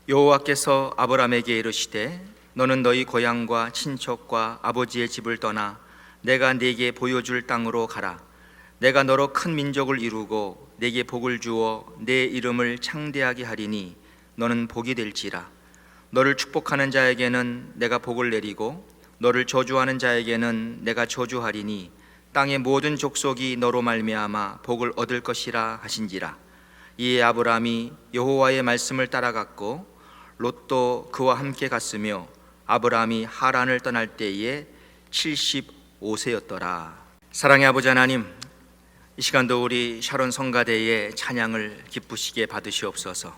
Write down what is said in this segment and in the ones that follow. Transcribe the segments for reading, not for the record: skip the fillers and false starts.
여호와께서 아브라함에게 이르시되 너는 너희 고향과 친척과 아버지의 집을 떠나 내가 네게 보여줄 땅으로 가라. 내가 너로 큰 민족을 이루고 네게 복을 주어 내 이름을 창대하게 하리니 너는 복이 될지라. 너를 축복하는 자에게는 내가 복을 내리고 너를 저주하는 자에게는 내가 저주하리니 땅의 모든 족속이 너로 말미암아 복을 얻을 것이라 하신지라. 이에 아브라함이 여호와의 말씀을 따라갔고 롯도 그와 함께 갔으며 아브라함이 하란을 떠날 때에 75세였더라. 사랑의 아버지 하나님, 이 시간도 우리 샤론 성가대의 찬양을 기쁘시게 받으시옵소서.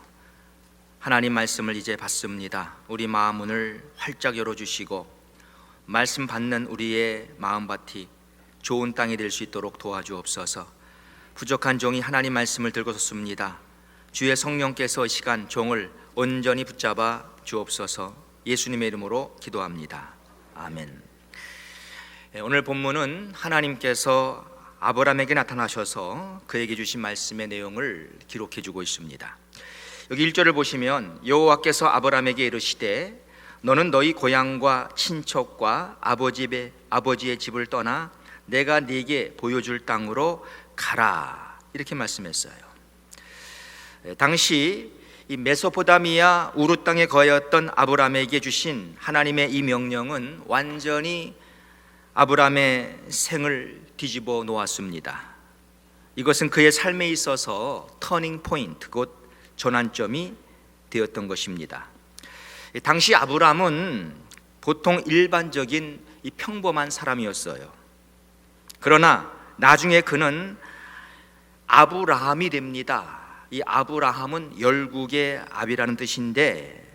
하나님 말씀을 이제 받습니다. 우리 마음 문을 활짝 열어주시고 말씀 받는 우리의 마음밭이 좋은 땅이 될 수 있도록 도와주옵소서. 부족한 종이 하나님 말씀을 들고 섰습니다. 주의 성령께서 이 시간 종을 온전히 붙잡아 주옵소서. 예수님의 이름으로 기도합니다. 아멘. 오늘 본문은 하나님께서 아브라함에게 나타나셔서 그에게 주신 말씀의 내용을 기록해 주고 있습니다. 여기 1절을 보시면 여호와께서 아브라함에게 이르시되 너는 너희 고향과 친척과 아버지의 집을 떠나 내가 네게 보여줄 땅으로 가라, 이렇게 말씀했어요. 당시 이 메소포타미아 우루 땅에 거하였던 아브라함에게 주신 하나님의 이 명령은 완전히 아브라함의 생을 뒤집어 놓았습니다. 이것은 그의 삶에 있어서 터닝 포인트, 곧 전환점이 되었던 것입니다. 당시 아브라함은 보통 일반적인 이 평범한 사람이었어요. 그러나 나중에 그는 아브라함이 됩니다. 이 아브라함은 열국의 아비라는 뜻인데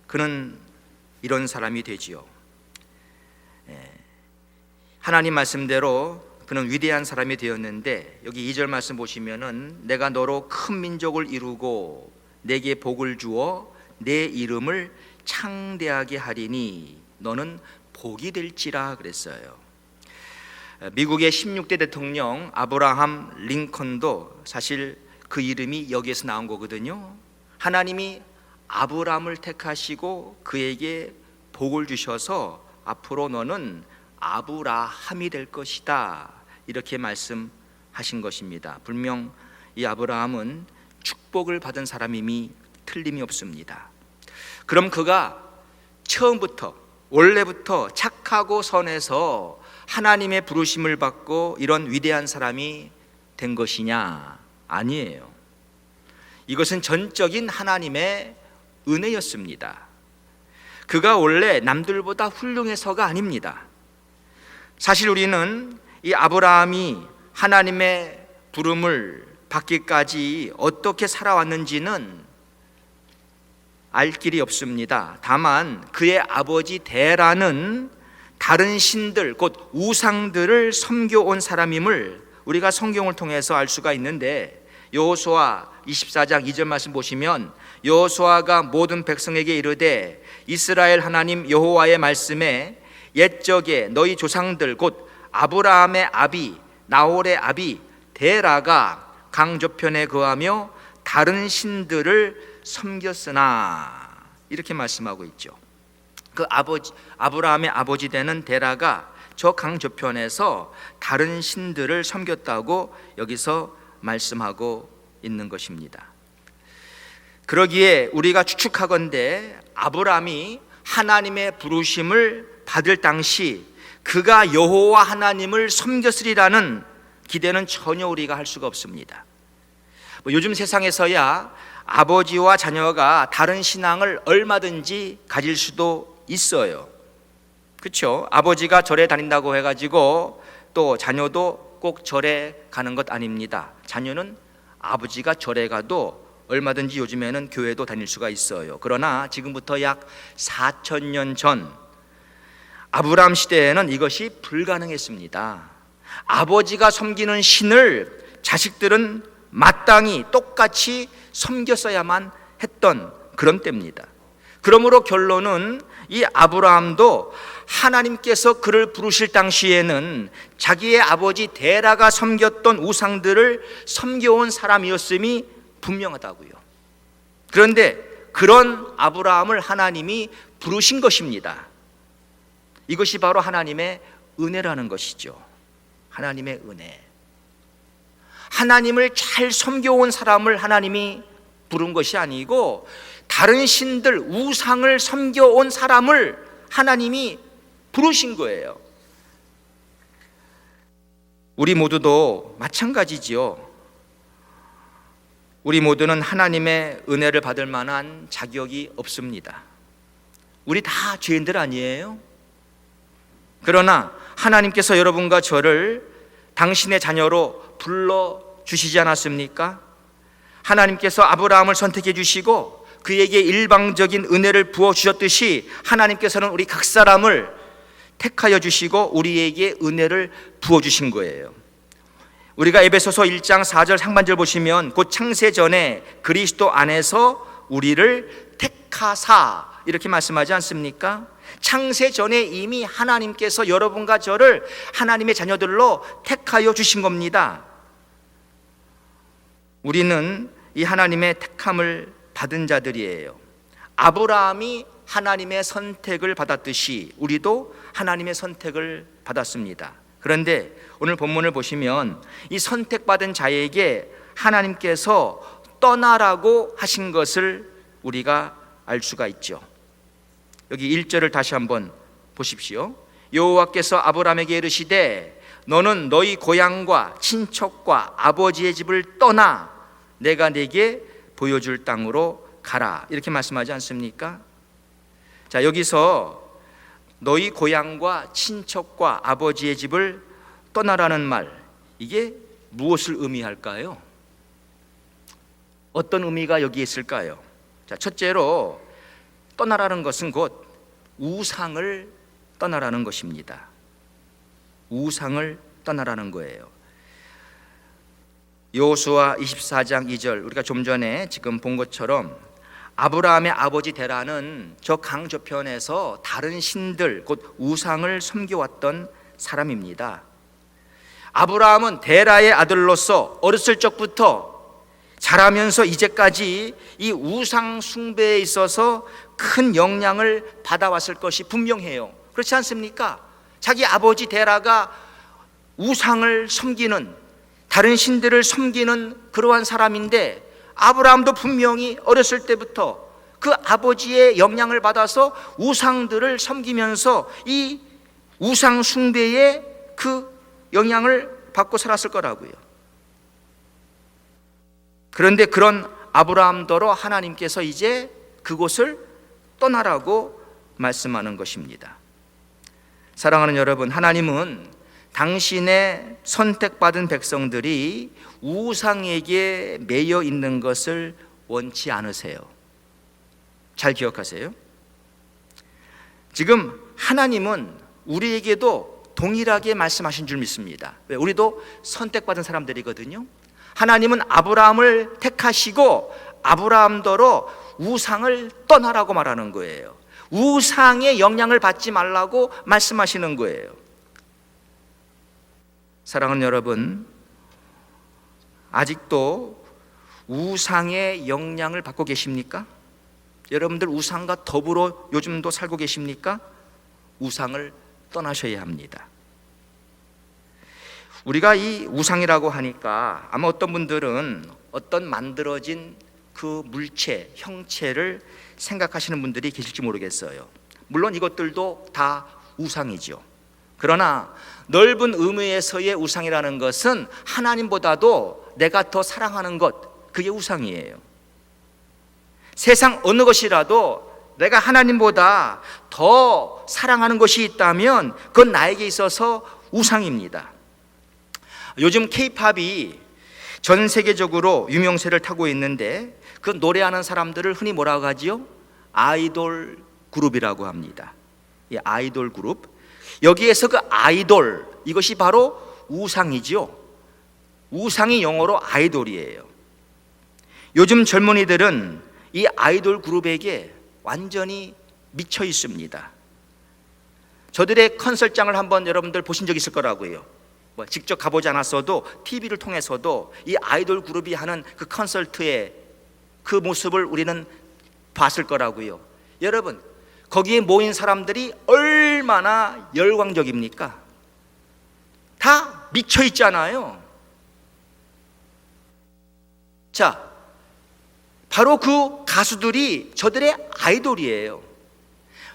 그는 이런 사람이 되지요. 하나님 말씀대로 그는 위대한 사람이 되었는데 여기 2절 말씀 보시면은 내가 너로 큰 민족을 이루고 내게 복을 주어 내 이름을 창대하게 하리니 너는 복이 될지라 그랬어요. 미국의 16대 대통령 아브라함 링컨도 사실 그 이름이 여기에서 나온 거거든요. 하나님이 아브라함을 택하시고 그에게 복을 주셔서 앞으로 너는 아브라함이 될 것이다, 이렇게 말씀하신 것입니다. 분명 이 아브라함은 축복을 받은 사람임이 틀림이 없습니다. 그럼 그가 처음부터 원래부터 착하고 선해서 하나님의 부르심을 받고 이런 위대한 사람이 된 것이냐? 아니에요. 이것은 전적인 하나님의 은혜였습니다. 그가 원래 남들보다 훌륭해서가 아닙니다. 사실 우리는 이 아브라함이 하나님의 부름을 받기까지 어떻게 살아왔는지는 알 길이 없습니다. 다만 그의 아버지 데라는 다른 신들, 곧 우상들을 섬겨온 사람임을 우리가 성경을 통해서 알 수가 있는데, 여호수아 24장 2절 말씀 보시면 여호수아가 모든 백성에게 이르되 이스라엘 하나님 여호와의 말씀에 옛적에 너희 조상들 곧 아브라함의 아비 나홀의 아비 데라가 강 저편에 거하며 다른 신들을 섬겼으나, 이렇게 말씀하고 있죠. 그 아브라함의 아버지 되는 데라가 저 강 저편에서 다른 신들을 섬겼다고 여기서 말씀하고 있는 것입니다. 그러기에 우리가 추측하건대 아브라함이 하나님의 부르심을 받을 당시 그가 여호와 하나님을 섬겼으리라는 기대는 전혀 우리가 할 수가 없습니다. 요즘 세상에서야 아버지와 자녀가 다른 신앙을 얼마든지 가질 수도 있어요. 그렇죠? 아버지가 절에 다닌다고 해가지고 또 자녀도 꼭 절에 가는 것 아닙니다. 자녀는 아버지가 절에 가도 얼마든지 요즘에는 교회도 다닐 수가 있어요. 그러나 지금부터 약 4,000년 전 아브라함 시대에는 이것이 불가능했습니다. 아버지가 섬기는 신을 자식들은 마땅히 똑같이 섬겼어야만 했던 그런 때입니다. 그러므로 결론은 이 아브라함도 하나님께서 그를 부르실 당시에는 자기의 아버지 데라가 섬겼던 우상들을 섬겨온 사람이었음이 분명하다고요. 그런데 그런 아브라함을 하나님이 부르신 것입니다. 이것이 바로 하나님의 은혜라는 것이죠. 하나님의 은혜. 하나님을 잘 섬겨온 사람을 하나님이 부른 것이 아니고 다른 신들, 우상을 섬겨온 사람을 하나님이 부르신 거예요. 우리 모두도 마찬가지지요. 우리 모두는 하나님의 은혜를 받을 만한 자격이 없습니다. 우리 다 죄인들 아니에요? 그러나 하나님께서 여러분과 저를 당신의 자녀로 불러주시지 않았습니까? 하나님께서 아브라함을 선택해 주시고 그에게 일방적인 은혜를 부어주셨듯이 하나님께서는 우리 각 사람을 택하여 주시고 우리에게 은혜를 부어주신 거예요. 우리가 에베소서 1장 4절 상반절 보시면 곧 창세 전에 그리스도 안에서 우리를 택하사 이렇게 말씀하지 않습니까? 창세 전에 이미 하나님께서 여러분과 저를 하나님의 자녀들로 택하여 주신 겁니다. 우리는 이 하나님의 택함을 받은 자들이에요. 아브라함이 하나님의 선택을 받았듯이 우리도 하나님의 선택을 받았습니다. 그런데 오늘 본문을 보시면 이 선택받은 자에게 하나님께서 떠나라고 하신 것을 우리가 알 수가 있죠. 여기 1절을 다시 한번 보십시오. 여호와께서 아브라함에게 이르시되 너는 너희 고향과 친척과 아버지의 집을 떠나 내가 네게 보여줄 땅으로 가라 이렇게 말씀하지 않습니까? 자, 여기서 너희 고향과 친척과 아버지의 집을 떠나라는 말, 이게 무엇을 의미할까요? 어떤 의미가 여기에 있을까요? 자, 첫째로 떠나라는 것은 곧 우상을 떠나라는 것입니다. 우상을 떠나라는 거예요. 여호수아 24장 2절, 우리가 좀 전에 지금 본 것처럼 아브라함의 아버지 데라는 저 강 저편에서 다른 신들 곧 우상을 섬겨왔던 사람입니다. 아브라함은 데라의 아들로서 어렸을 적부터 자라면서 이제까지 이 우상 숭배에 있어서 큰 영향을 받아왔을 것이 분명해요. 그렇지 않습니까? 자기 아버지 데라가 우상을 섬기는, 다른 신들을 섬기는 그러한 사람인데 아브라함도 분명히 어렸을 때부터 그 아버지의 영향을 받아서 우상들을 섬기면서 이 우상 숭배의 그 영향을 받고 살았을 거라고요. 그런데 그런 아브라함더러 하나님께서 이제 그곳을 떠나라고 말씀하는 것입니다. 사랑하는 여러분, 하나님은 당신의 선택받은 백성들이 우상에게 매여 있는 것을 원치 않으세요. 잘 기억하세요. 지금 하나님은 우리에게도 동일하게 말씀하신 줄 믿습니다. 왜? 우리도 선택받은 사람들이거든요. 하나님은 아브라함을 택하시고 아브라함더러 우상을 떠나라고 말하는 거예요. 우상의 영향을 받지 말라고 말씀하시는 거예요. 사랑하는 여러분, 아직도 우상의 영향을 받고 계십니까? 여러분들 우상과 더불어 요즘도 살고 계십니까? 우상을 떠나셔야 합니다. 우리가 이 우상이라고 하니까 아마 어떤 분들은 어떤 만들어진 그 물체, 형체를 생각하시는 분들이 계실지 모르겠어요. 물론 이것들도 다 우상이죠. 그러나 넓은 의미에서의 우상이라는 것은 하나님보다도 내가 더 사랑하는 것, 그게 우상이에요. 세상 어느 것이라도 내가 하나님보다 더 사랑하는 것이 있다면 그건 나에게 있어서 우상입니다. 요즘 K-팝이 전 세계적으로 유명세를 타고 있는데 그 노래하는 사람들을 흔히 뭐라고 하지요? 아이돌 그룹이라고 합니다. 이 아이돌 그룹, 여기에서 그 아이돌, 이것이 바로 우상이지요. 우상이 영어로 아이돌이에요. 요즘 젊은이들은 이 아이돌 그룹에게 완전히 미쳐 있습니다. 저들의 콘서트장을 한번 여러분들 보신 적 있을 거라고요. 직접 가보지 않았어도 TV를 통해서도 이 아이돌 그룹이 하는 그 콘서트의 그 모습을 우리는 봤을 거라고요. 여러분, 거기에 모인 사람들이 얼마나 열광적입니까? 다 미쳐 있잖아요. 자, 바로 그 가수들이 저들의 아이돌이에요.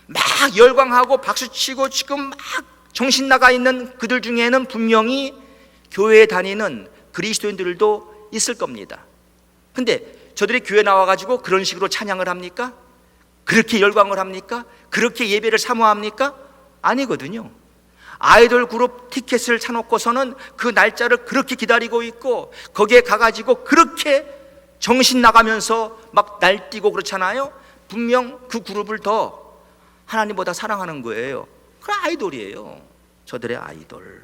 막 열광하고 박수치고 지금 막 정신 나가 있는 그들 중에는 분명히 교회에 다니는 그리스도인들도 있을 겁니다. 근데 저들이 교회 나와가지고 그런 식으로 찬양을 합니까? 그렇게 열광을 합니까? 그렇게 예배를 사모합니까? 아니거든요. 아이돌 그룹 티켓을 사놓고서는 그 날짜를 그렇게 기다리고 있고 거기에 가가지고 그렇게 정신 나가면서 막 날뛰고 그렇잖아요. 분명 그 그룹을 더 하나님보다 사랑하는 거예요. 그 아이돌이에요. 저들의 아이돌.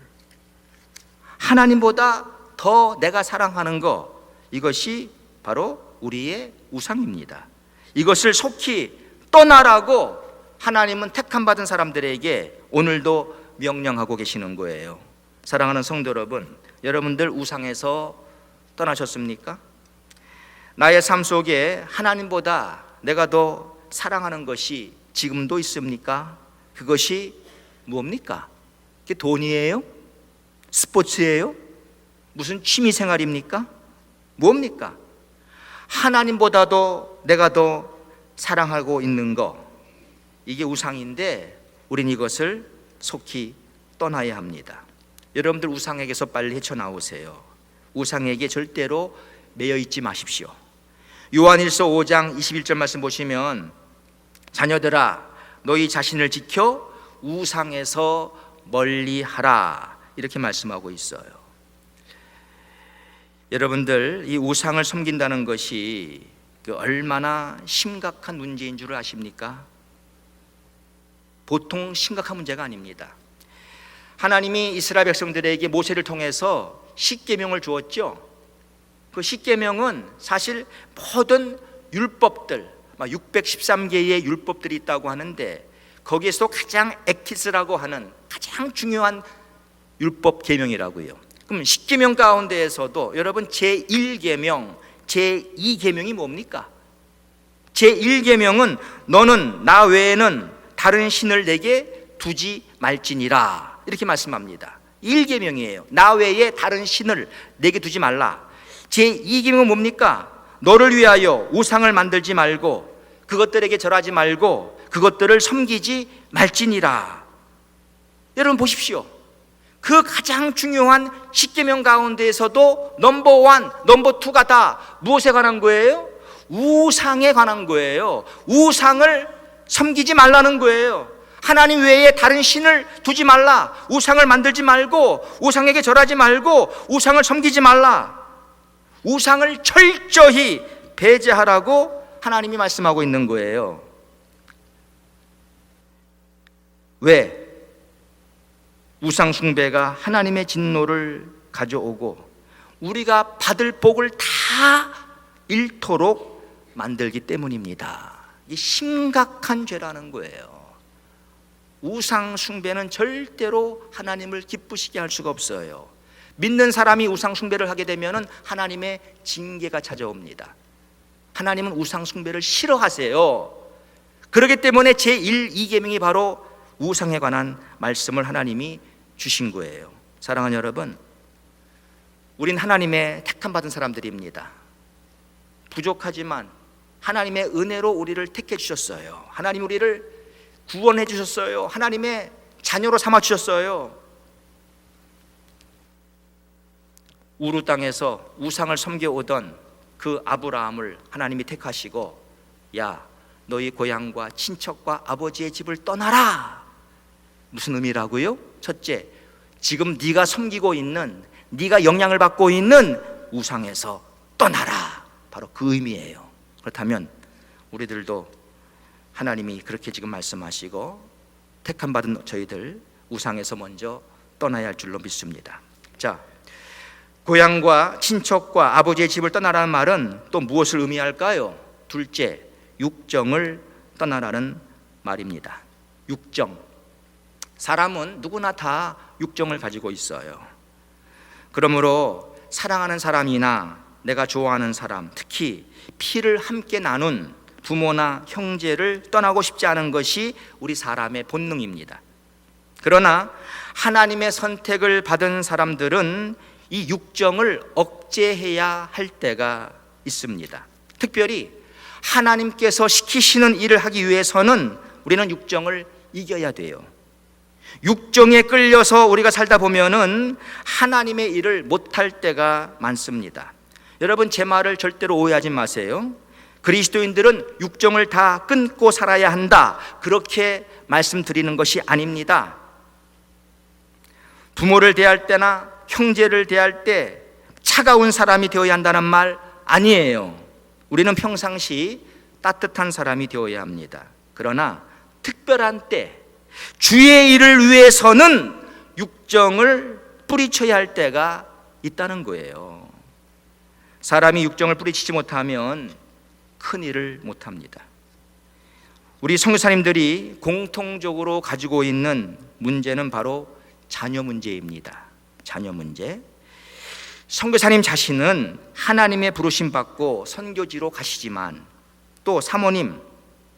하나님보다 더 내가 사랑하는 거, 이것이 바로 우리의 우상입니다. 이것을 속히 떠나라고 하나님은 택함 받은 사람들에게 오늘도 명령하고 계시는 거예요. 사랑하는 성도 여러분, 여러분들 우상에서 떠나셨습니까? 나의 삶 속에 하나님보다 내가 더 사랑하는 것이 지금도 있습니까? 그것이 무엇입니까? 그게 돈이에요? 스포츠예요? 무슨 취미 생활입니까? 뭡니까? 하나님보다도 내가 더 사랑하고 있는 거, 이게 우상인데 우린 이것을 속히 떠나야 합니다. 여러분들 우상에게서 빨리 헤쳐나오세요. 우상에게 절대로 매여 있지 마십시오. 요한일서 5장 21절 말씀 보시면, 자녀들아 너희 자신을 지켜 우상에서 멀리하라, 이렇게 말씀하고 있어요. 여러분들, 이 우상을 섬긴다는 것이 얼마나 심각한 문제인 줄 아십니까? 보통 심각한 문제가 아닙니다. 하나님이 이스라엘 백성들에게 모세를 통해서 십계명을 주었죠. 그 십계명은 사실 모든 율법들, 613개의 율법들이 있다고 하는데 거기에서 가장 엑키스라고 하는 가장 중요한 율법 계명이라고요. 그럼 십계명 가운데에서도 여러분 제1계명, 제2계명이 뭡니까? 제1계명은 너는 나 외에는 다른 신을 내게 두지 말지니라, 이렇게 말씀합니다. 1계명이에요. 나 외에 다른 신을 내게 두지 말라. 제2계명은 뭡니까? 너를 위하여 우상을 만들지 말고 그것들에게 절하지 말고 그것들을 섬기지 말지니라. 여러분 보십시오. 그 가장 중요한 십계명 가운데에서도 넘버원, 넘버투가 다 무엇에 관한 거예요? 우상에 관한 거예요. 우상을 섬기지 말라는 거예요. 하나님 외에 다른 신을 두지 말라. 우상을 만들지 말고 우상에게 절하지 말고 우상을 섬기지 말라. 우상을 철저히 배제하라고 하나님이 말씀하고 있는 거예요. 왜? 우상 숭배가 하나님의 진노를 가져오고 우리가 받을 복을 다 잃도록 만들기 때문입니다. 이게 심각한 죄라는 거예요. 우상 숭배는 절대로 하나님을 기쁘시게 할 수가 없어요. 믿는 사람이 우상 숭배를 하게 되면 하나님의 징계가 찾아옵니다. 하나님은 우상 숭배를 싫어하세요. 그렇기 때문에 제1, 2계명이 바로 우상에 관한 말씀을 하나님이 주신 거예요. 사랑하는 여러분, 우린 하나님의 택함 받은 사람들입니다. 부족하지만 하나님의 은혜로 우리를 택해 주셨어요. 하나님 우리를 구원해 주셨어요. 하나님의 자녀로 삼아 주셨어요. 우루 땅에서 우상을 섬겨오던 그 아브라함을 하나님이 택하시고, 야, 너희 고향과 친척과 아버지의 집을 떠나라. 무슨 의미라고요? 첫째, 지금 네가 섬기고 있는, 네가 영향을 받고 있는 우상에서 떠나라. 바로 그 의미예요. 그렇다면 우리들도 하나님이 그렇게 지금 말씀하시고 택함 받은 저희들 우상에서 먼저 떠나야 할 줄로 믿습니다. 자, 고향과 친척과 아버지의 집을 떠나라는 말은 또 무엇을 의미할까요? 둘째, 육정을 떠나라는 말입니다. 육정. 사람은 누구나 다 육정을 가지고 있어요. 그러므로 사랑하는 사람이나 내가 좋아하는 사람, 특히 피를 함께 나눈 부모나 형제를 떠나고 싶지 않은 것이 우리 사람의 본능입니다. 그러나 하나님의 선택을 받은 사람들은 이 육정을 억제해야 할 때가 있습니다. 특별히 하나님께서 시키시는 일을 하기 위해서는 우리는 육정을 이겨야 돼요. 육정에 끌려서 우리가 살다 보면은 하나님의 일을 못할 때가 많습니다. 여러분, 제 말을 절대로 오해하지 마세요. 그리스도인들은 육정을 다 끊고 살아야 한다, 그렇게 말씀드리는 것이 아닙니다. 부모를 대할 때나 형제를 대할 때 차가운 사람이 되어야 한다는 말 아니에요. 우리는 평상시 따뜻한 사람이 되어야 합니다. 그러나 특별한 때, 주의 일을 위해서는 육정을 뿌리쳐야 할 때가 있다는 거예요. 사람이 육정을 뿌리치지 못하면 큰 일을 못합니다. 우리 선교사님들이 공통적으로 가지고 있는 문제는 바로 자녀 문제입니다. 자녀 문제. 선교사님 자신은 하나님의 부르심 받고 선교지로 가시지만, 또 사모님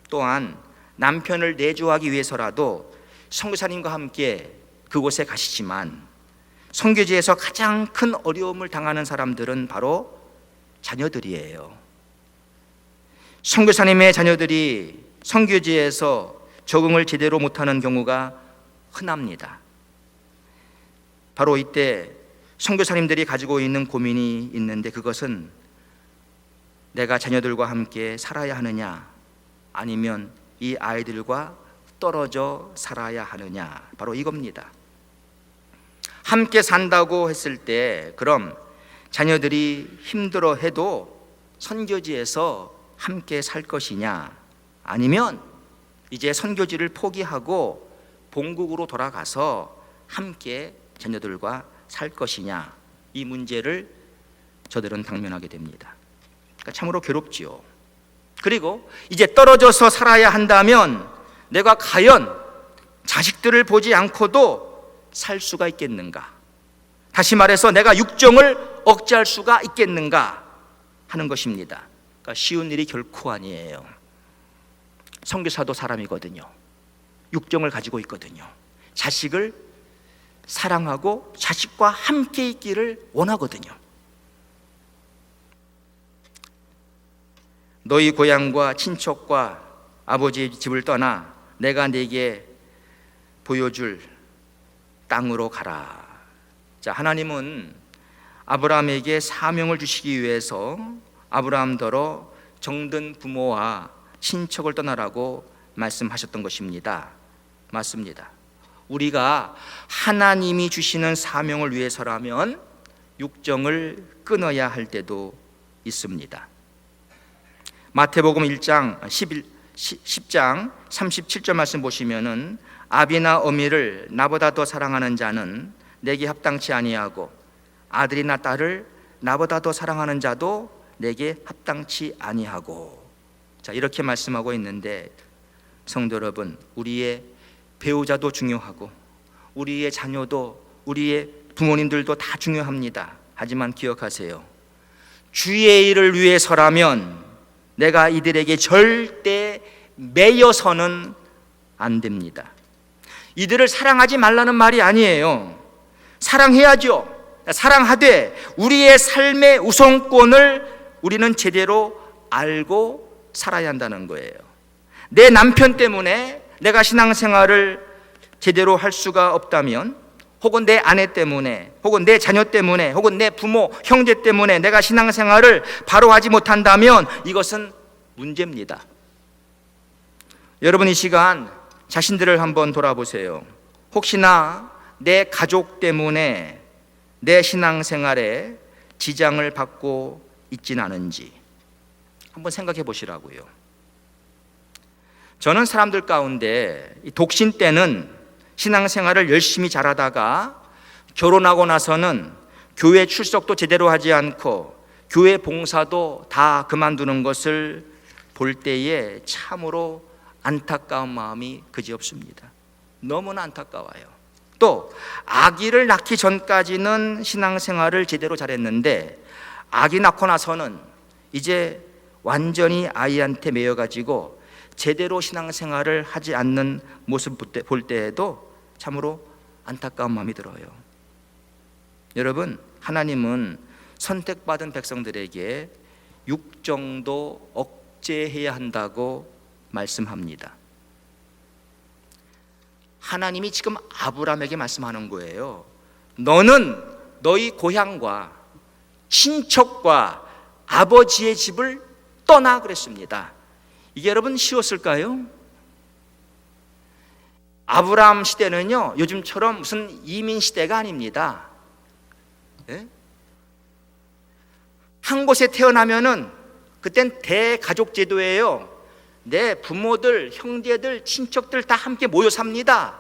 또한 남편을 내조하기 위해서라도 선교사님과 함께 그곳에 가시지만, 선교지에서 가장 큰 어려움을 당하는 사람들은 바로 자녀들이에요. 선교사님의 자녀들이 선교지에서 적응을 제대로 못하는 경우가 흔합니다. 바로 이때 선교사님들이 가지고 있는 고민이 있는데, 그것은 내가 자녀들과 함께 살아야 하느냐, 아니면 이 아이들과 떨어져 살아야 하느냐, 바로 이겁니다. 함께 산다고 했을 때 그럼 자녀들이 힘들어해도 선교지에서 함께 살 것이냐, 아니면 이제 선교지를 포기하고 본국으로 돌아가서 함께 자녀들과 살 것이냐, 이 문제를 저들은 당면하게 됩니다. 그러니까 참으로 괴롭지요. 그리고 이제 떨어져서 살아야 한다면 내가 과연 자식들을 보지 않고도 살 수가 있겠는가? 다시 말해서 내가 육정을 억제할 수가 있겠는가 하는 것입니다. 그러니까 쉬운 일이 결코 아니에요. 선교사도 사람이거든요. 육정을 가지고 있거든요. 자식을 사랑하고 자식과 함께 있기를 원하거든요. 너희 고향과 친척과 아버지의 집을 떠나 내가 네게 보여줄 땅으로 가라. 자, 하나님은 아브라함에게 사명을 주시기 위해서 아브라함더러 정든 부모와 친척을 떠나라고 말씀하셨던 것입니다. 맞습니다. 우리가 하나님이 주시는 사명을 위해서라면 육정을 끊어야 할 때도 있습니다. 마태복음 1장 10장 37절 말씀 보시면은 아비나 어미를 나보다 더 사랑하는 자는 내게 합당치 아니하고 아들이나 딸을 나보다 더 사랑하는 자도 내게 합당치 아니하고, 자, 이렇게 말씀하고 있는데, 성도 여러분, 우리의 배우자도 중요하고 우리의 자녀도, 우리의 부모님들도 다 중요합니다. 하지만 기억하세요. 주의 일을 위해서라면 내가 이들에게 절대 매여서는 안 됩니다. 이들을 사랑하지 말라는 말이 아니에요. 사랑해야죠. 사랑하되 우리의 삶의 우선권을 우리는 제대로 알고 살아야 한다는 거예요. 내 남편 때문에 내가 신앙생활을 제대로 할 수가 없다면, 혹은 내 아내 때문에, 혹은 내 자녀 때문에, 혹은 내 부모, 형제 때문에 내가 신앙생활을 바로 하지 못한다면 이것은 문제입니다. 여러분, 이 시간 자신들을 한번 돌아보세요. 혹시나 내 가족 때문에 내 신앙생활에 지장을 받고 있진 않은지 한번 생각해 보시라고요. 저는 사람들 가운데 독신 때는 신앙생활을 열심히 잘하다가 결혼하고 나서는 교회 출석도 제대로 하지 않고 교회 봉사도 다 그만두는 것을 볼 때에 참으로 안타까운 마음이 그지없습니다. 너무나 안타까워요. 또 아기를 낳기 전까지는 신앙생활을 제대로 잘했는데 아기 낳고 나서는 이제 완전히 아이한테 매여가지고 제대로 신앙생활을 하지 않는 모습 볼 때에도 참으로 안타까운 마음이 들어요. 여러분, 하나님은 선택받은 백성들에게 육정도 억제해야 한다고 말씀합니다. 하나님이 지금 아브라함에게 말씀하는 거예요. 너는 너희 고향과 친척과 아버지의 집을 떠나 그랬습니다. 이게 여러분 쉬웠을까요? 아브라함 시대는요, 요즘처럼 무슨 이민 시대가 아닙니다. 네? 한 곳에 태어나면은 그땐 대가족 제도예요. 내 부모들, 형제들, 친척들 다 함께 모여 삽니다.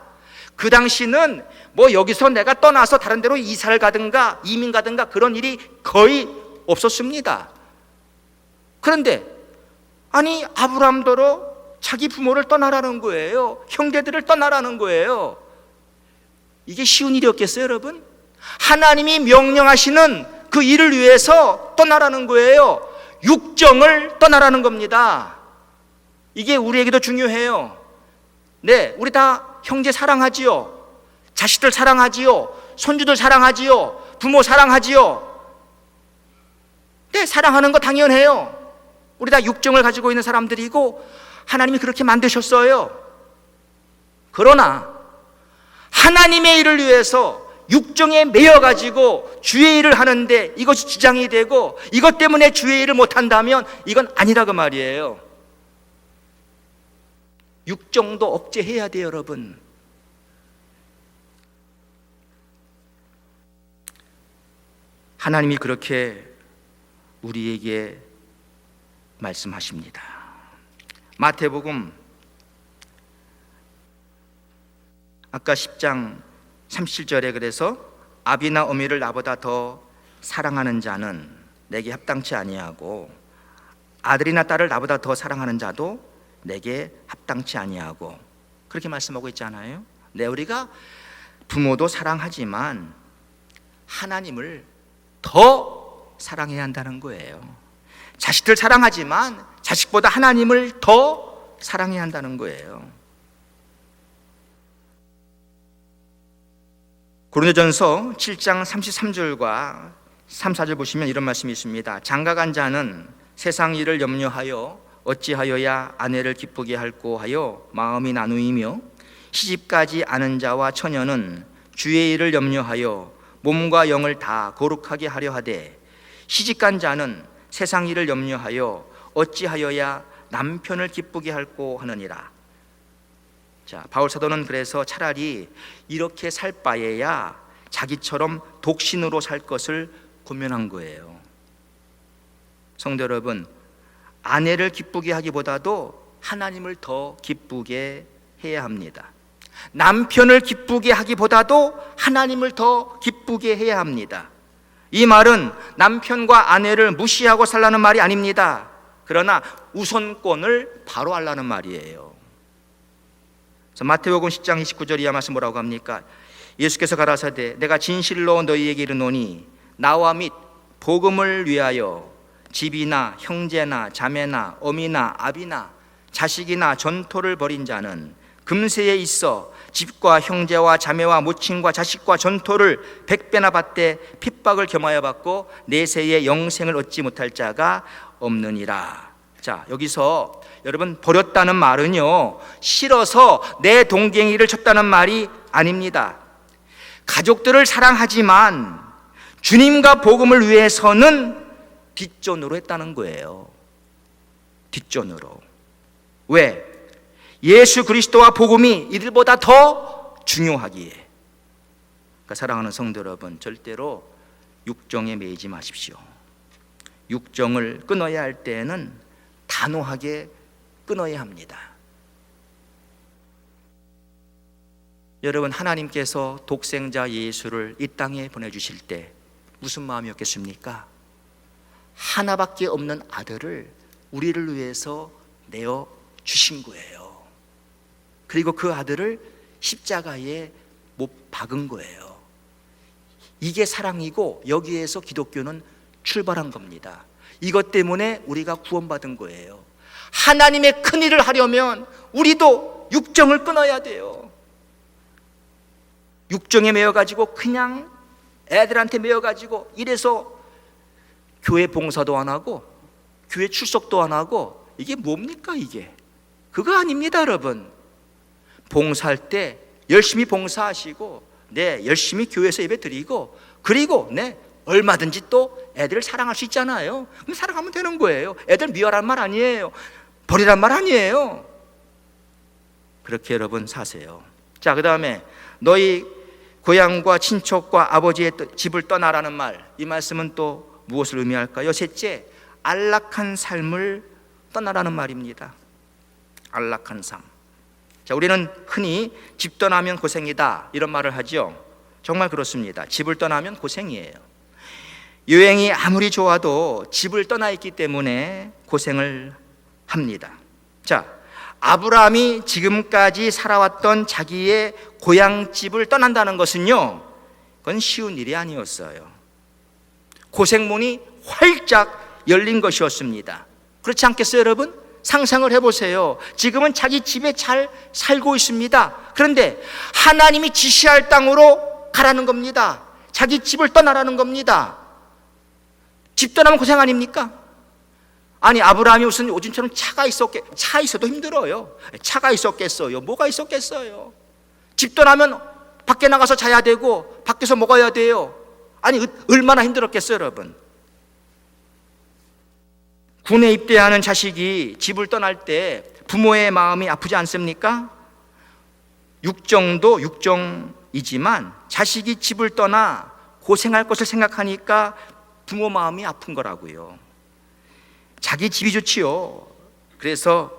그 당시는 뭐 여기서 내가 떠나서 다른 데로 이사를 가든가 이민 가든가 그런 일이 거의 없었습니다. 그런데 아니 아브라함더러 자기 부모를 떠나라는 거예요. 형제들을 떠나라는 거예요. 이게 쉬운 일이었겠어요, 여러분? 하나님이 명령하시는 그 일을 위해서 떠나라는 거예요. 육정을 떠나라는 겁니다. 이게 우리에게도 중요해요. 네, 우리 다 형제 사랑하지요. 자식들 사랑하지요. 손주들 사랑하지요. 부모 사랑하지요. 네, 사랑하는 거 당연해요. 우리 다 육정을 가지고 있는 사람들이고 하나님이 그렇게 만드셨어요. 그러나 하나님의 일을 위해서 육정에 매여가지고 주의 일을 하는데 이것이 지장이 되고 이것 때문에 주의 일을 못한다면 이건 아니라 그 말이에요. 육정도 억제해야 돼요, 여러분. 하나님이 그렇게 우리에게 말씀하십니다. 마태복음 아까 10장 37절에 그래서 아비나 어미를 나보다 더 사랑하는 자는 내게 합당치 아니하고 아들이나 딸을 나보다 더 사랑하는 자도 내게 합당치 아니하고 그렇게 말씀하고 있잖아요. 네, 우리가 부모도 사랑하지만 하나님을 더 사랑해야 한다는 거예요. 자식들 사랑하지만 자식보다 하나님을 더 사랑해야 한다는 거예요. 고린도전서 7장 33절과 34절 보시면 이런 말씀이 있습니다. 장가간 자는 세상 일을 염려하여 어찌하여야 아내를 기쁘게 할꼬 하여 마음이 나누이며 시집가지 않은 자와 처녀는 주의 일을 염려하여 몸과 영을 다 거룩하게 하려 하되 시집간 자는 세상 일을 염려하여 어찌하여야 남편을 기쁘게 할꼬 하느니라. 자, 바울 사도는 그래서 차라리 이렇게 살 바에야 자기처럼 독신으로 살 것을 고면한 거예요. 성도 여러분, 아내를 기쁘게 하기보다도 하나님을 더 기쁘게 해야 합니다. 남편을 기쁘게 하기보다도 하나님을 더 기쁘게 해야 합니다. 이 말은 남편과 아내를 무시하고 살라는 말이 아닙니다. 그러나 우선권을 바로 하려는 말이에요. 마태복음 10장 29절 이하 말씀 뭐라고 합니까? 예수께서 가라사대 내가 진실로 너희에게 이르노니 나와 및 복음을 위하여 집이나 형제나 자매나 어미나 아비나 자식이나 전토를 벌인 자는 금세에 있어 집과 형제와 자매와 모친과 자식과 전토를 100배나 받되 핍박을 겸하여 받고 내세에 영생을 얻지 못할 자가 없느니라. 자, 여기서 여러분 버렸다는 말은요, 싫어서 내 동갱이를 쳤다는 말이 아닙니다. 가족들을 사랑하지만 주님과 복음을 위해서는 뒷전으로 했다는 거예요. 뒷전으로. 왜? 예수 그리스도와 복음이 이들보다 더 중요하기에. 그러니까 사랑하는 성도 여러분, 절대로 육정에 매이지 마십시오. 육정을 끊어야 할 때에는 단호하게 끊어야 합니다. 여러분, 하나님께서 독생자 예수를 이 땅에 보내주실 때 무슨 마음이었겠습니까? 하나밖에 없는 아들을 우리를 위해서 내어 주신 거예요. 그리고 그 아들을 십자가에 못 박은 거예요. 이게 사랑이고 여기에서 기독교는 출발한 겁니다. 이것 때문에 우리가 구원받은 거예요. 하나님의 큰 일을 하려면 우리도 육정을 끊어야 돼요. 육정에 매여가지고 그냥 애들한테 매여가지고 이래서 교회 봉사도 안 하고 교회 출석도 안 하고 이게 뭡니까 이게? 그거 아닙니다 여러분. 봉사할 때 열심히 봉사하시고 열심히 교회에서 예배 드리고 그리고 얼마든지 또 애들을 사랑할 수 있잖아요. 그럼 사랑하면 되는 거예요. 애들 미워란 말 아니에요. 버리란 말 아니에요. 그렇게 여러분 사세요. 자, 그 다음에 너희 고향과 친척과 아버지의 집을 떠나라는 말, 이 말씀은 또 무엇을 의미할까요? 셋째, 안락한 삶을 떠나라는 말입니다. 안락한 삶. 자, 우리는 흔히 집 떠나면 고생이다 이런 말을 하죠. 정말 그렇습니다. 집을 떠나면 고생이에요. 여행이 아무리 좋아도 집을 떠나 있기 때문에 고생을 합니다. 자, 아브라함이 지금까지 살아왔던 자기의 고향집을 떠난다는 것은요, 그건 쉬운 일이 아니었어요. 고생문이 활짝 열린 것이었습니다. 그렇지 않겠어요 여러분? 상상을 해보세요. 지금은 자기 집에 잘 살고 있습니다. 그런데 하나님이 지시할 땅으로 가라는 겁니다. 자기 집을 떠나라는 겁니다. 집 떠나면 고생 아닙니까? 아니, 아브라함이 무슨 요즘처럼 차 있어도 힘들어요. 차가 있었겠어요? 뭐가 있었겠어요? 집 떠나면 밖에 나가서 자야 되고 밖에서 먹어야 돼요. 아니, 얼마나 힘들었겠어요 여러분? 군에 입대하는 자식이 집을 떠날 때 부모의 마음이 아프지 않습니까? 육정도 육정이지만 자식이 집을 떠나 고생할 것을 생각하니까 부모 마음이 아픈 거라고요. 자기 집이 좋지요. 그래서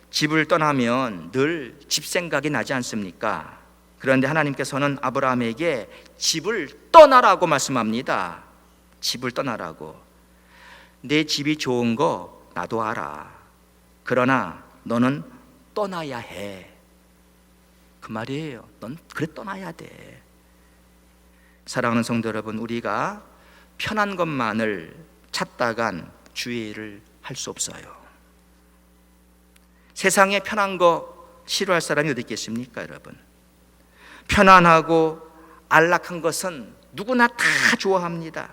집을 떠나면 늘 집 생각이 나지 않습니까? 그런데 하나님께서는 아브라함에게 집을 떠나라고 말씀합니다. 집을 떠나라고. 내 집이 좋은 거 나도 알아. 그러나 너는 떠나야 해. 그 말이에요. 넌 그래 떠나야 돼. 사랑하는 성도 여러분, 우리가 편한 것만을 찾다간 주의 일을 할 수 없어요. 세상에 편한 거 싫어할 사람이 어디 있겠습니까 여러분? 편안하고 안락한 것은 누구나 다 좋아합니다.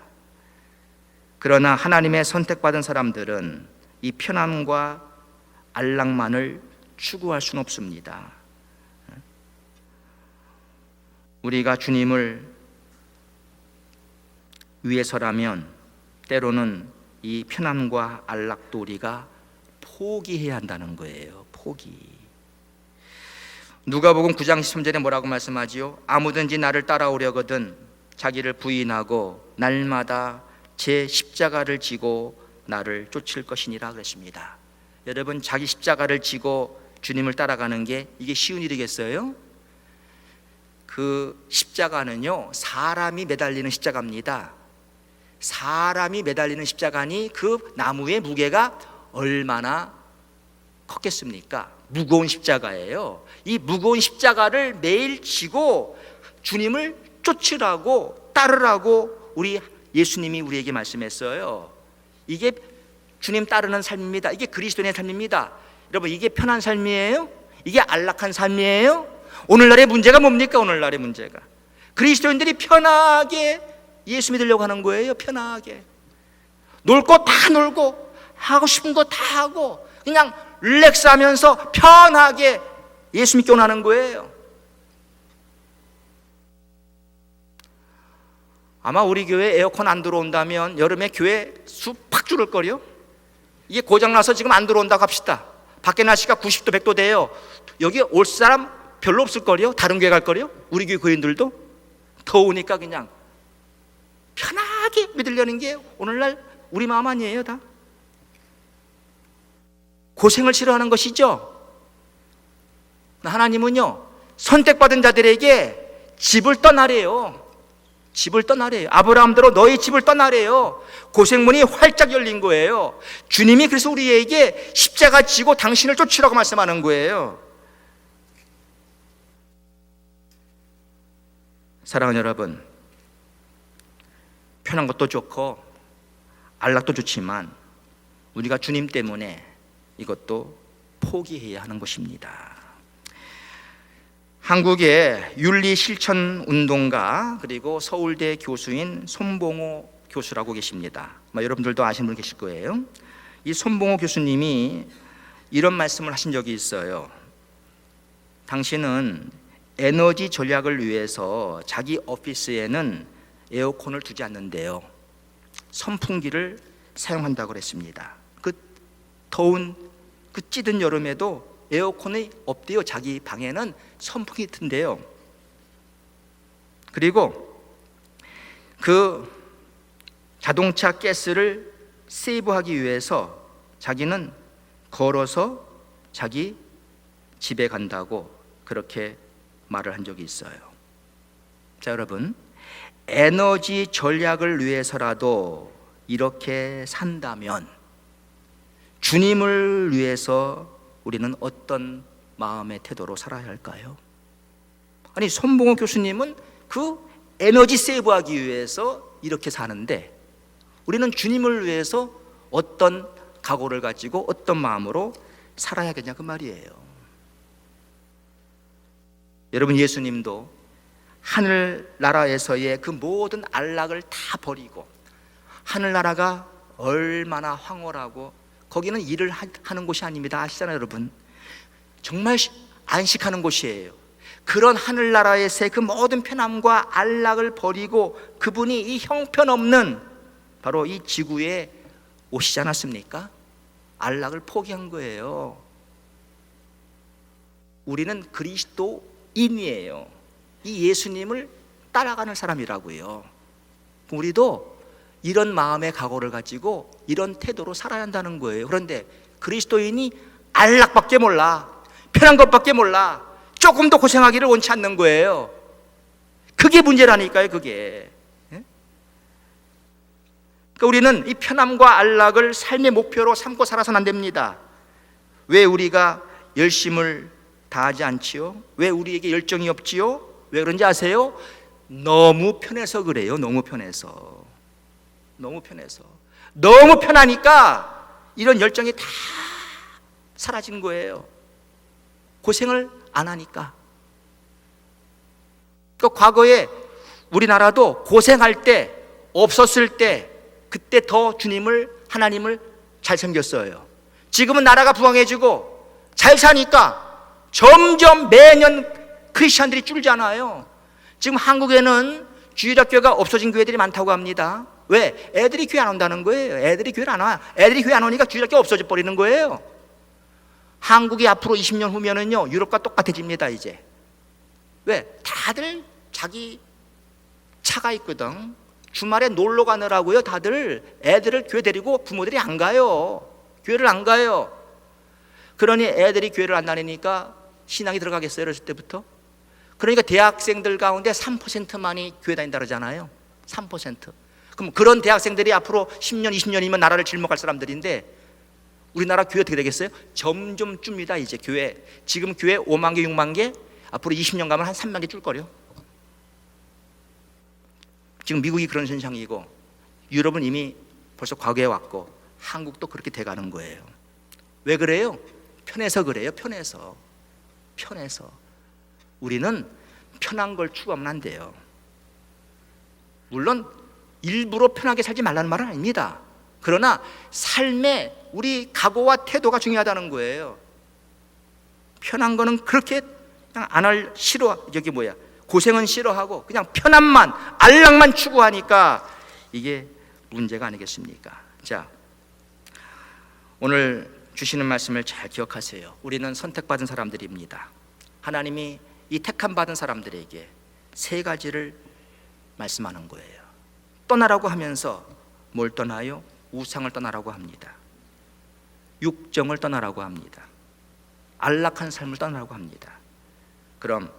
그러나 하나님의 선택받은 사람들은 이 편안과 안락만을 추구할 수는 없습니다. 우리가 주님을 위해서라면 때로는 이 편안과 안락도 우리가 포기해야 한다는 거예요. 포기. 누가복음 9장 13절에 뭐라고 말씀하지요? 아무든지 나를 따라오려거든 자기를 부인하고 날마다 제 십자가를 지고 나를 쫓을 것이니라 그랬습니다. 여러분, 자기 십자가를 지고 주님을 따라가는 게 이게 쉬운 일이겠어요? 그 십자가는요, 사람이 매달리는 십자가입니다. 사람이 매달리는 십자가니 그 나무의 무게가 얼마나 컸겠습니까? 무거운 십자가예요. 이 무거운 십자가를 매일 지고 주님을 쫓으라고 따르라고 우리 예수님이 우리에게 말씀했어요. 이게 주님 따르는 삶입니다. 이게 그리스도인의 삶입니다. 여러분, 이게 편한 삶이에요? 이게 안락한 삶이에요? 오늘날의 문제가 뭡니까? 오늘날의 문제가 그리스도인들이 편하게 예수 믿으려고 하는 거예요. 편하게 놀 거 다 놀고 하고 싶은 거 다 하고 그냥 릴렉스 하면서 편하게 예수 믿게 원하는 거예요. 아마 우리 교회 에어컨 안 들어온다면 여름에 교회 수 팍 줄을 거요. 이게 고장나서 지금 안 들어온다고 합시다. 밖에 날씨가 90도 100도 돼요. 여기 올 사람 별로 없을 거요. 다른 교회 갈 거요. 우리 교회 교인들도 더우니까 그냥 편하게 믿으려는 게 오늘날 우리 마음 아니에요. 다 고생을 싫어하는 것이죠. 하나님은요, 선택받은 자들에게 집을 떠나래요. 집을 떠나래요. 아브라함대로 너희 집을 떠나래요. 고생문이 활짝 열린 거예요. 주님이 그래서 우리에게 십자가 지고 당신을 쫓으라고 말씀하는 거예요. 사랑하는 여러분, 편한 것도 좋고 안락도 좋지만 우리가 주님 때문에 이것도 포기해야 하는 것입니다. 한국의 윤리실천운동가 그리고 서울대 교수인 손봉호 교수라고 계십니다. 여러분들도 아시는 분 계실 거예요. 이 손봉호 교수님이 이런 말씀을 하신 적이 있어요. 당신은 에너지 전략을 위해서 자기 오피스에는 에어컨을 두지 않는데요, 선풍기를 사용한다고 그랬습니다. 그 더운 그 찌든 여름에도 에어컨이 없대요. 자기 방에는 선풍기 튼대요. 그리고 그 자동차 가스를 세이브하기 위해서 자기는 걸어서 자기 집에 간다고 그렇게 말을 한 적이 있어요. 자, 여러분, 에너지 전략을 위해서라도 이렇게 산다면 주님을 위해서 우리는 어떤 마음의 태도로 살아야 할까요? 아니, 손봉호 교수님은 그 에너지 세이브하기 위해서 이렇게 사는데 우리는 주님을 위해서 어떤 각오를 가지고 어떤 마음으로 살아야겠냐 그 말이에요. 여러분, 예수님도 하늘나라에서의 그 모든 안락을 다 버리고, 하늘나라가 얼마나 황홀하고 거기는 일을 하는 곳이 아닙니다. 아시잖아요, 여러분. 정말 안식하는 곳이에요. 그런 하늘나라에서의 그 모든 편함과 안락을 버리고 그분이 이 형편없는 바로 이 지구에 오시지 않았습니까? 안락을 포기한 거예요. 우리는 그리스도인이에요. 이 예수님을 따라가는 사람이라고요. 우리도 이런 마음의 각오를 가지고 이런 태도로 살아야 한다는 거예요. 그런데 그리스도인이 안락밖에 몰라, 편한 것밖에 몰라, 조금 더 고생하기를 원치 않는 거예요. 그게 문제라니까요, 그게. 그러니까 우리는 이 편함과 안락을 삶의 목표로 삼고 살아서는 안 됩니다. 왜 우리가 열심을 다하지 않지요? 왜 우리에게 열정이 없지요? 왜 그런지 아세요? 너무 편해서 그래요. 너무 편해서. 너무 편해서. 너무 편하니까 이런 열정이 다 사라진 거예요. 고생을 안 하니까. 그러니까 과거에 우리나라도 고생할 때, 없었을 때, 그때 더 주님을, 하나님을 잘 섬겼어요. 지금은 나라가 부강해지고 잘 사니까 점점 매년 크리스찬들이 줄잖아요. 지금 한국에는 주일학교가 없어진 교회들이 많다고 합니다. 왜? 애들이 교회 안 온다는 거예요. 애들이 교회를 안 와. 애들이 교회 안 오니까 주일학교 없어져 버리는 거예요. 한국이 앞으로 20년 후면은요, 유럽과 똑같아집니다, 이제. 왜? 다들 자기 차가 있거든. 주말에 놀러 가느라고요, 다들 애들을 교회 데리고 부모들이 안 가요. 교회를 안 가요. 그러니 애들이 교회를 안 다니니까 신앙이 들어가겠어요, 어렸을 때부터? 그러니까 대학생들 가운데 3%만이 교회 다닌다 그러잖아요. 3%. 그럼 그런 대학생들이 앞으로 10년, 20년이면 나라를 짊어갈 사람들인데 우리나라 교회 어떻게 되겠어요? 점점 줍니다, 이제 교회. 지금 교회 5만 개, 6만 개, 앞으로 20년 가면 한 3만 개 줄 거려. 지금 미국이 그런 현상이고 유럽은 이미 벌써 과거에 왔고 한국도 그렇게 돼가는 거예요. 왜 그래요? 편해서 그래요. 편해서. 우리는 편한 걸 추구하면 안 돼요. 물론 일부러 편하게 살지 말라는 말은 아닙니다. 그러나 삶에 우리 각오와 태도가 중요하다는 거예요. 편한 거는 그렇게 그냥 안 할, 고생은 싫어하고 그냥 편함만, 안락만 추구하니까 이게 문제가 아니겠습니까? 자, 오늘 주시는 말씀을 잘 기억하세요. 우리는 선택받은 사람들입니다. 하나님이 이 택함 받은 사람들에게 세 가지를 말씀하는 거예요. 떠나라고 하면서 뭘 떠나요? 우상을 떠나라고 합니다. 육정을 떠나라고 합니다. 안락한 삶을 떠나라고 합니다. 그럼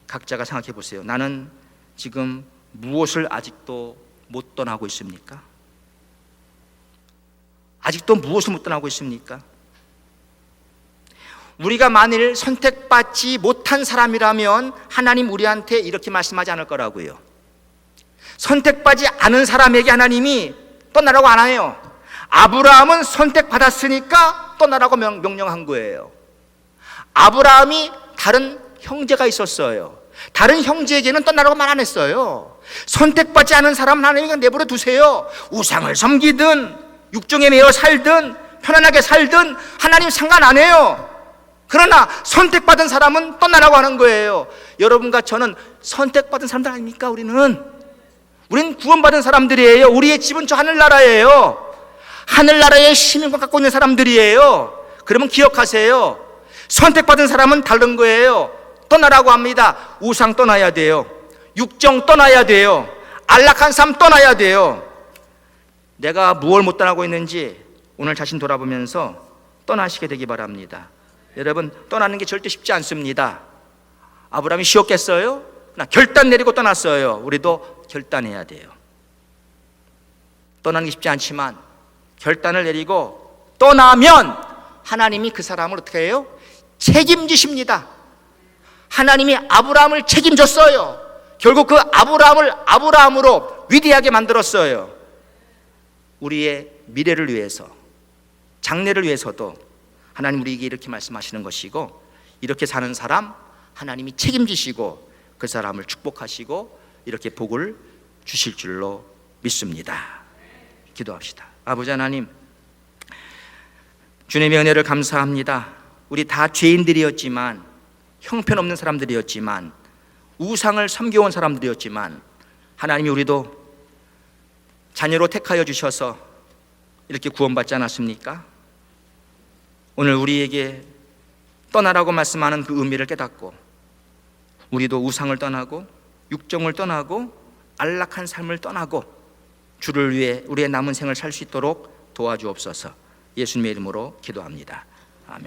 각자가 생각해 보세요. 나는 지금 무엇을 아직도 못 떠나고 있습니까? 아직도 무엇을 못 떠나고 있습니까? 우리가 만일 선택받지 못한 사람이라면 하나님 우리한테 이렇게 말씀하지 않을 거라고요. 선택받지 않은 사람에게 하나님이 떠나라고 안 해요. 아브라함은 선택받았으니까 떠나라고 명령한 거예요. 아브라함이 다른 형제가 있었어요. 다른 형제에게는 떠나라고 말 안 했어요. 선택받지 않은 사람은 하나님이 그냥 내버려 두세요. 우상을 섬기든 육종에 매여 살든 편안하게 살든 하나님 상관 안 해요. 그러나 선택받은 사람은 떠나라고 하는 거예요. 여러분과 저는 선택받은 사람들 아닙니까? 우리는 구원받은 사람들이에요. 우리의 집은 저 하늘나라예요. 하늘나라의 시민권 갖고 있는 사람들이에요. 그러면 기억하세요. 선택받은 사람은 다른 거예요. 떠나라고 합니다. 우상 떠나야 돼요. 육정 떠나야 돼요. 안락한 삶 떠나야 돼요. 내가 무엇을 못 떠나고 있는지 오늘 자신 돌아보면서 떠나시게 되기 바랍니다. 여러분, 떠나는 게 절대 쉽지 않습니다. 아브라함이 쉬웠겠어요? 결단 내리고 떠났어요. 우리도 결단해야 돼요. 떠나는 게 쉽지 않지만 결단을 내리고 떠나면 하나님이 그 사람을 어떻게 해요? 책임지십니다. 하나님이 아브라함을 책임졌어요. 결국 그 아브라함을 아브라함으로 위대하게 만들었어요. 우리의 미래를 위해서, 장래를 위해서도 하나님 우리에게 이렇게 말씀하시는 것이고, 이렇게 사는 사람 하나님이 책임지시고 그 사람을 축복하시고 이렇게 복을 주실 줄로 믿습니다. 기도합시다. 아버지 하나님, 주님의 은혜를 감사합니다. 우리 다 죄인들이었지만, 형편없는 사람들이었지만, 우상을 섬겨온 사람들이었지만, 하나님이 우리도 자녀로 택하여 주셔서 이렇게 구원받지 않았습니까? 오늘 우리에게 떠나라고 말씀하는 그 의미를 깨닫고 우리도 우상을 떠나고 육정을 떠나고 안락한 삶을 떠나고 주를 위해 우리의 남은 생을 살 수 있도록 도와주옵소서. 예수님의 이름으로 기도합니다. 아멘.